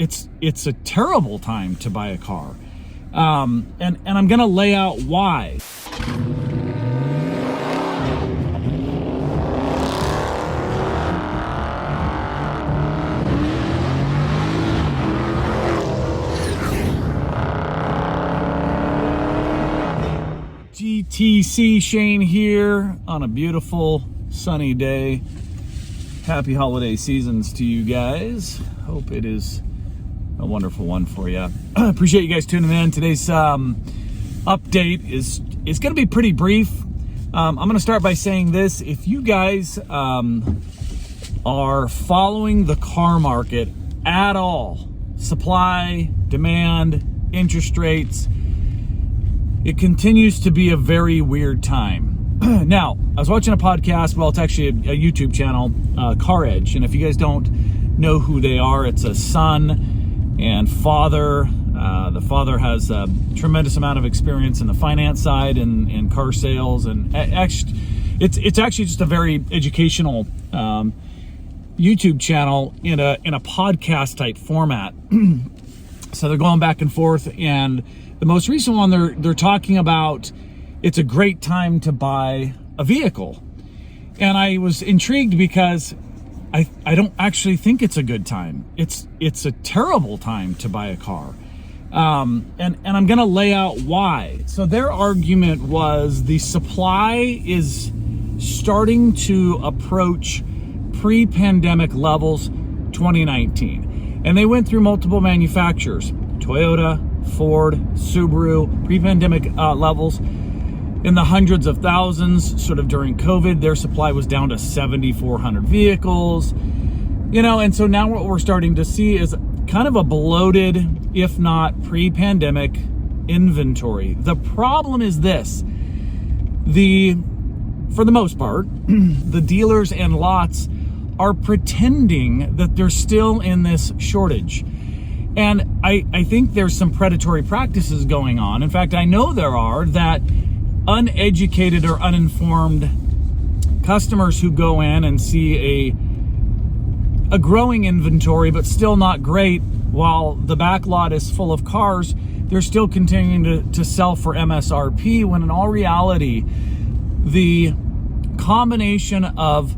it's a terrible time to buy a car. And I'm going to lay out why. GTC Shane here on a beautiful sunny day. Happy holiday seasons to you guys. Hope it is a wonderful one for you. Appreciate you guys tuning in. Today's update is going to be pretty brief. I'm going to start by saying this. If you guys are following the car market at all, supply, demand, interest rates, it continues to be a very weird time. Now, I was watching a podcast, well, it's actually a YouTube channel, Car Edge. And if you guys don't know who they are, it's a son and father. The father has a tremendous amount of experience in the finance side and in car sales. And it's actually just a very educational YouTube channel in a podcast type format. So they're going back and forth, and the most recent one, they're talking about it's a great time to buy a vehicle. And I was intrigued because I don't actually think it's a good time. It's a terrible time to buy a car. And I'm going to lay out why. So their argument was the supply is starting to approach pre-pandemic levels 2019. And they went through multiple manufacturers, Toyota, Ford, Subaru, pre-pandemic levels in the hundreds of thousands. Sort of during COVID, their supply was down to 7,400 vehicles, and so now what we're starting to see is kind of a bloated, if not pre-pandemic inventory. The problem is this: for the most part, the dealers and lots are pretending that they're still in this shortage. And I think there's some predatory practices going on. In fact, I know there are, that uneducated or uninformed customers who go in and see a growing inventory, but still not great, while the back lot is full of cars, they're still continuing to sell for MSRP, when in all reality, the combination of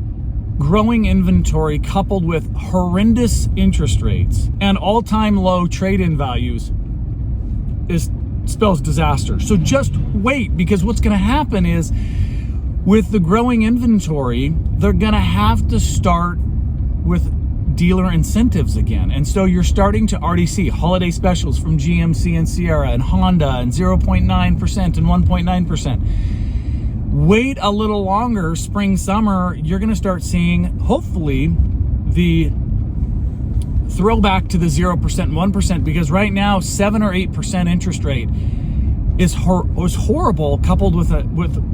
growing inventory coupled with horrendous interest rates and all-time low trade-in values spells disaster. So just wait, because what's going to happen is, with the growing inventory, they're going to have to start with dealer incentives again. And so you're starting to already see holiday specials from GMC and Sierra and Honda, and 0.9% and 1.9%. Wait a little longer, spring, summer, you're going to start seeing, hopefully, the throwback to the 0% and 1%, because right now 7 or 8% interest rate was horrible, coupled with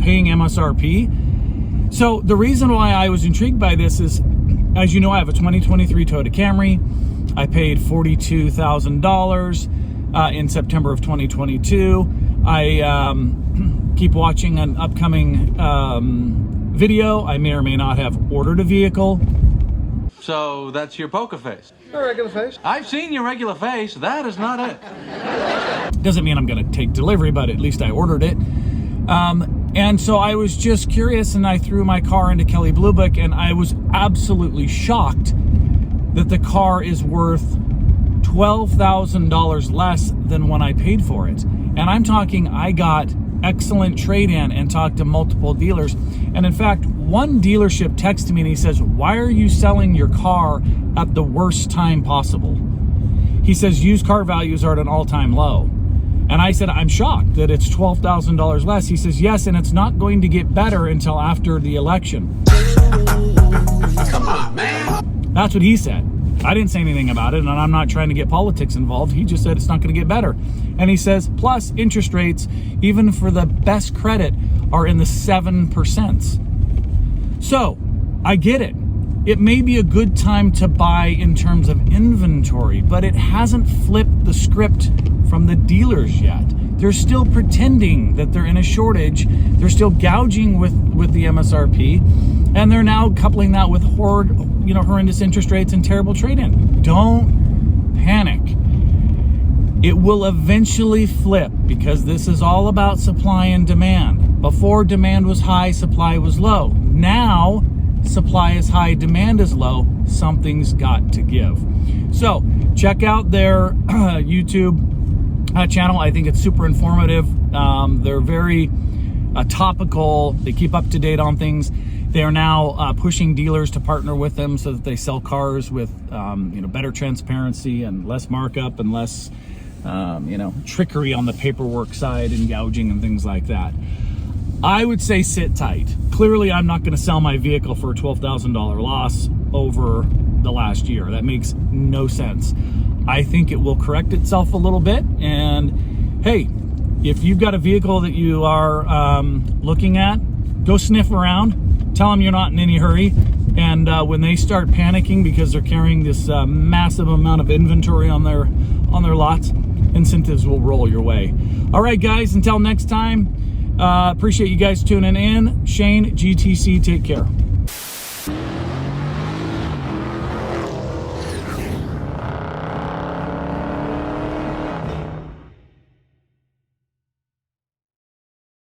paying MSRP. So the reason why I was intrigued by this is, as you know, I have a 2023 Toyota Camry. I paid $42,000 in September of 2022. I keep watching an upcoming video. I may or may not have ordered a vehicle. So that's your poker face? Your regular face. I've seen your regular face. That is not it. Doesn't mean I'm going to take delivery, but at least I ordered it. And so I was just curious, and I threw my car into Kelley Blue Book, and I was absolutely shocked that the car is worth $12,000 less than when I paid for it. And I'm talking, I got excellent trade-in and talked to multiple dealers. And in fact, one dealership texted me and he says, "Why are you selling your car at the worst time possible?" He says, "Used car values are at an all-time low." And I said, "I'm shocked that it's $12,000 less." He says, "Yes, and it's not going to get better until after the election." Come on, man. That's what he said. I didn't say anything about it, and I'm not trying to get politics involved. He just said it's not going to get better. And he says, plus interest rates, even for the best credit, are in the 7%. So I get it. It may be a good time to buy in terms of inventory, but it hasn't flipped the script from the dealers yet. They're still pretending that they're in a shortage. They're still gouging with the MSRP, and they're now coupling that with horrendous interest rates and terrible trade-in. Don't panic. It will eventually flip because this is all about supply and demand. Before, demand was high, supply was low. Now, supply is high, demand is low. Something's got to give. So, check out their YouTube channel. I think it's super informative. They're very topical. They keep up to date on things. They are now pushing dealers to partner with them so that they sell cars with better transparency and less markup and less trickery on the paperwork side and gouging and things like that. I would say sit tight. Clearly, I'm not going to sell my vehicle for a $12,000 loss over the last year. That makes no sense. I think it will correct itself a little bit. And hey, if you've got a vehicle that you are looking at, go sniff around. Tell them you're not in any hurry. And when they start panicking because they're carrying this massive amount of inventory on their lots, incentives will roll your way. All right, guys, until next time, appreciate you guys tuning in. Shane, GTC, take care.